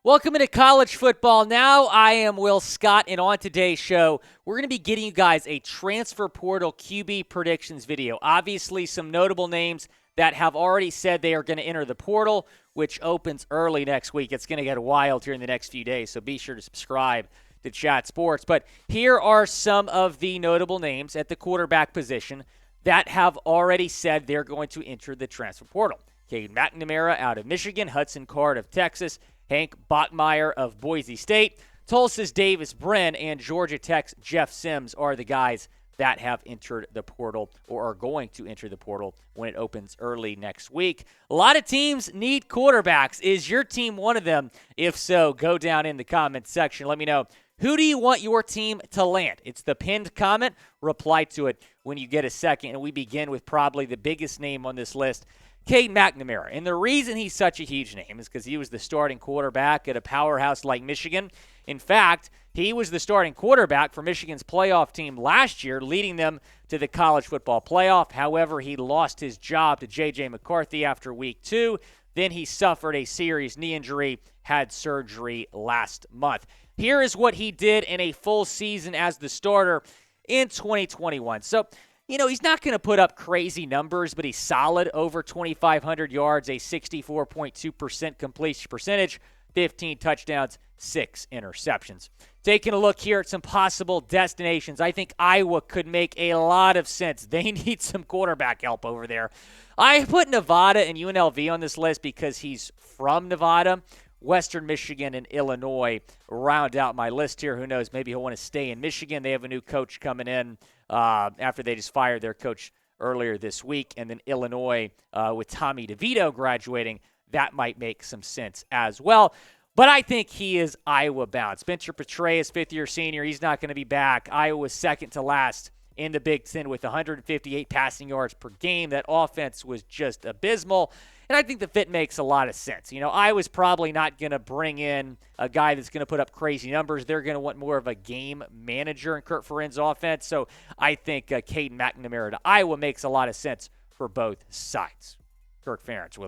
Welcome into college football. Now I am Will Scott, and on today's show, we're going to be getting you guys a transfer portal QB predictions video. Obviously, some notable names that have already said they are going to enter the portal, which opens early next week. It's going to get wild here in the next few days, so be sure to subscribe to Chat Sports. But here are some of the notable names at the quarterback position that have already said they're going to enter the transfer portal. Cade McNamara out of Michigan, Hudson of Texas, Hank Bachmeier of Boise State, Tulsa's Davis Brin, and Georgia Tech's Jeff Sims are the guys that have entered the portal or are going to enter the portal when it opens early next week. A lot of teams need quarterbacks. Is your team one of them? If so, go down in the comments section. Let me know. Who do you want your team to land? It's the pinned comment. Reply to it when you get a second. And we begin with probably the biggest name on this list, Cade McNamara. And the reason he's such a huge name is because he was the starting quarterback at a powerhouse like Michigan. In fact, he was the starting quarterback for Michigan's playoff team last year, leading them to the college football playoff. However, he lost his job to J.J. McCarthy after week 2. Then he suffered a serious knee injury, had surgery last month. Here is what he did in a full season as the starter in 2021. So, he's not going to put up crazy numbers, but he's solid, over 2,500 yards, a 64.2% completion percentage, 15 touchdowns, 6 interceptions. Taking a look here at some possible destinations, I think Iowa could make a lot of sense. They need some quarterback help over there. I put Nevada and UNLV on this list because he's from Nevada. Western Michigan and Illinois round out my list here. Who knows? Maybe he'll want to stay in Michigan. They have a new coach coming in after they just fired their coach earlier this week. And then Illinois with Tommy DeVito graduating, that might make some sense as well. But I think he is Iowa bound. Spencer Petraeus, fifth-year senior, he's not going to be back. Iowa was second to last in the Big Ten with 158 passing yards per game. That offense was just abysmal. And I think the fit makes a lot of sense. Iowa's probably not going to bring in a guy that's going to put up crazy numbers. They're going to want more of a game manager in Kirk Ferentz offense. So I think Cade McNamara to Iowa makes a lot of sense for both sides. Kirk Ferentz,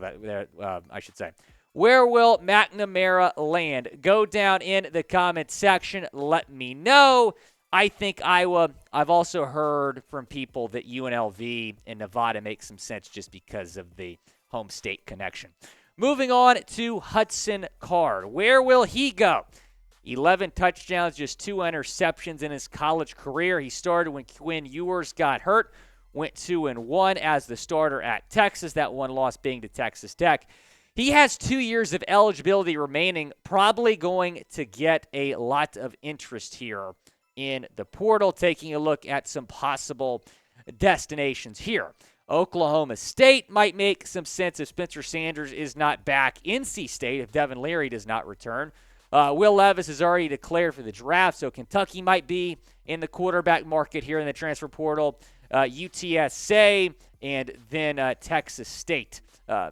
I should say. Where will McNamara land? Go down in the comment section. Let me know. I think Iowa. I've also heard from people that UNLV and Nevada make some sense just because of the home state connection. Moving on to Hudson Card. Where will he go? 11 touchdowns, just 2 interceptions in his college career. He started when Quinn Ewers got hurt, went 2-1 as the starter at Texas, that one loss being to Texas Tech. He has 2 years of eligibility remaining, probably going to get a lot of interest here in the portal. Taking a look at some possible destinations here. Oklahoma State might make some sense if Spencer Sanders is not back. NC State, if Devin Leary does not return. Will Levis is already declared for the draft, so Kentucky might be in the quarterback market here in the transfer portal. UTSA, and then Texas State.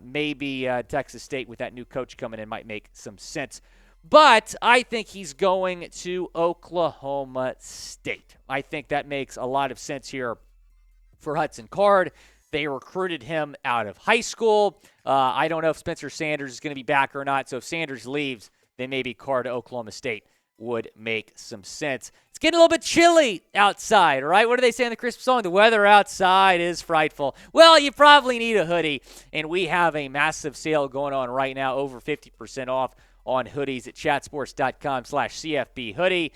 Maybe Texas State with that new coach coming in might make some sense. But I think he's going to Oklahoma State. I think that makes a lot of sense here for Hudson Card. They recruited him out of high school. I don't know if Spencer Sanders is going to be back or not. So if Sanders leaves, then maybe Card to Oklahoma State would make some sense. It's getting a little bit chilly outside, right? What do they say in the Christmas song? The weather outside is frightful. Well, you probably need a hoodie, and we have a massive sale going on right now, over 50% off on hoodies at chatsports.com/CFB hoodie.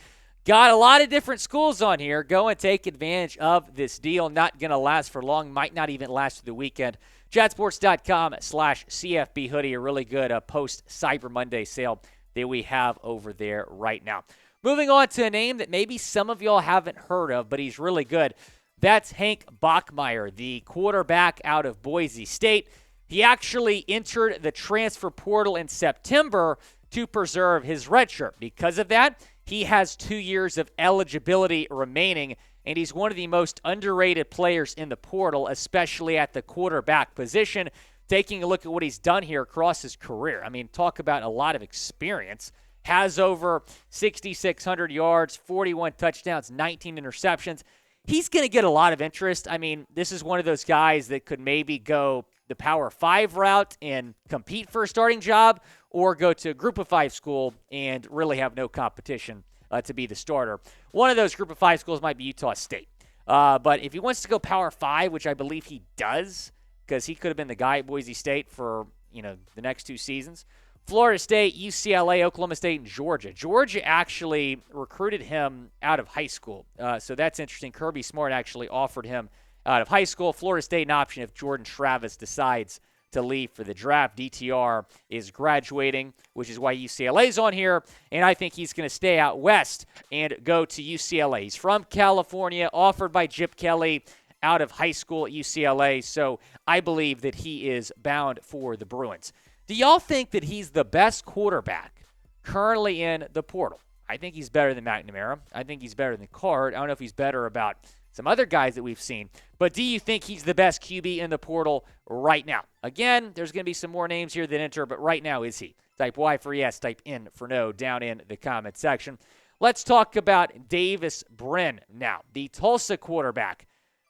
Got a lot of different schools on here. Go and take advantage of this deal. Not going to last for long. Might not even last through the weekend. Chatsports.com/CFB hoodie, a really good post-Cyber Monday sale that we have over there right now. Moving on to a name that maybe some of y'all haven't heard of, but he's really good. That's Hank Bachmeier, the quarterback out of Boise State. He actually entered the transfer portal in September to preserve his red shirt. Because of that, he has 2 years of eligibility remaining, and he's one of the most underrated players in the portal, especially at the quarterback position. Taking a look at what he's done here across his career. I mean, talk about a lot of experience. Has over 6,600 yards, 41 touchdowns, 19 interceptions. He's going to get a lot of interest. I mean, this is one of those guys that could maybe go the Power 5 route and compete for a starting job, or go to a Group of 5 school and really have no competition to be the starter. One of those Group of 5 schools might be Utah State. But if he wants to go Power 5, which I believe he does, because he could have been the guy at Boise State for the next 2 seasons, Florida State, UCLA, Oklahoma State, and Georgia. Georgia actually recruited him out of high school, so that's interesting. Kirby Smart actually offered him out of high school. Florida State an option if Jordan Travis decides to leave for the draft. DTR is graduating, which is why UCLA's on here, and I think he's going to stay out west and go to UCLA. He's from California, offered by Chip Kelly out of high school at UCLA, so I believe that he is bound for the Bruins. Do y'all think that he's the best quarterback currently in the portal? I think he's better than McNamara. I think he's better than Card. I don't know if he's better about some other guys that we've seen. But do you think he's the best QB in the portal right now? Again, there's going to be some more names here that enter, but right now, is he? Type Y for yes, type N for no down in the comment section. Let's talk about Davis Brin now, the Tulsa quarterback.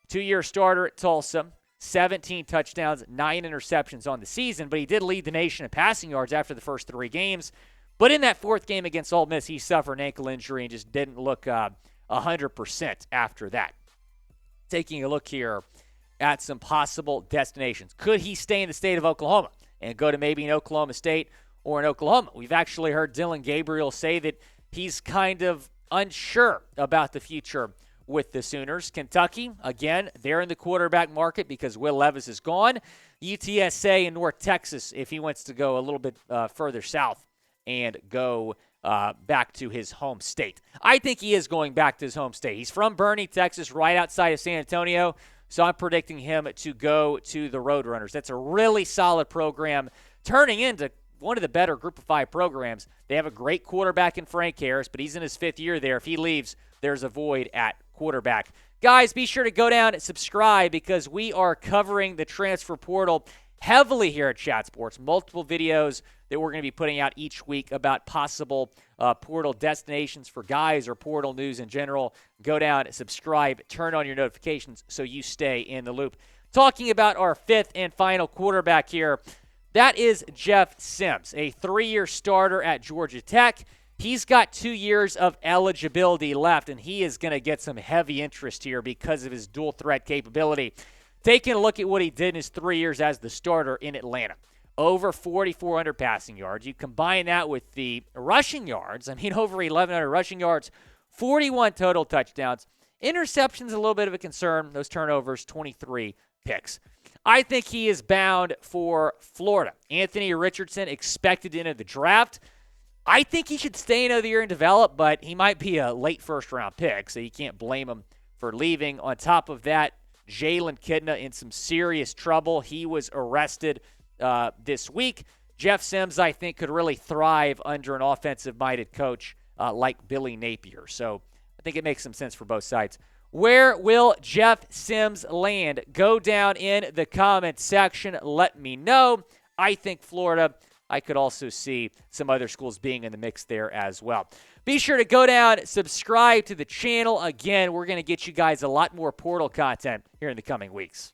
2-year starter at Tulsa, 17 touchdowns, 9 interceptions on the season, but he did lead the nation in passing yards after the first 3 games. But in that 4th game against Ole Miss, he suffered an ankle injury and just didn't look 100% after that. Taking a look here at some possible destinations. Could he stay in the state of Oklahoma and go to maybe an Oklahoma State or an Oklahoma? We've actually heard Dylan Gabriel say that he's kind of unsure about the future with the Sooners. Kentucky, again, they're in the quarterback market because Will Levis is gone. UTSA in North Texas, if he wants to go a little bit further south and go back to his home state. I think he is going back to his home state. He's from Boerne, Texas, right outside of San Antonio, so I'm predicting him to go to the Roadrunners. That's a really solid program, turning into one of the better Group of 5 programs. They have a great quarterback in Frank Harris, but he's in his 5th year there. If he leaves, there's a void at quarterback. Guys, be sure to go down and subscribe because we are covering the transfer portal heavily here at Chat Sports. Multiple videos that we're going to be putting out each week about possible portal destinations for guys or portal news in general. Go down, subscribe, turn on your notifications so you stay in the loop. Talking about our 5th and final quarterback here, that is Jeff Sims, a 3-year starter at Georgia Tech. He's got 2 years of eligibility left, and he is going to get some heavy interest here because of his dual threat capability. Taking a look at what he did in his 3 years as the starter in Atlanta. Over 4,400 passing yards. You combine that with the rushing yards. I mean, over 1,100 rushing yards, 41 total touchdowns. Interceptions, a little bit of a concern. Those turnovers, 23 picks. I think he is bound for Florida. Anthony Richardson expected into the draft. I think he should stay another year and develop, but he might be a late first-round pick, so you can't blame him for leaving. On top of that, Jalen Kidna in some serious trouble. He was arrested this week. Jeff Sims, I think, could really thrive under an offensive-minded coach like Billy Napier. So I think it makes some sense for both sides. Where will Jeff Sims land? Go down in the comment section. Let me know. I think Florida. I could also see some other schools being in the mix there as well. Be sure to go down, subscribe to the channel. Again, we're going to get you guys a lot more portal content here in the coming weeks.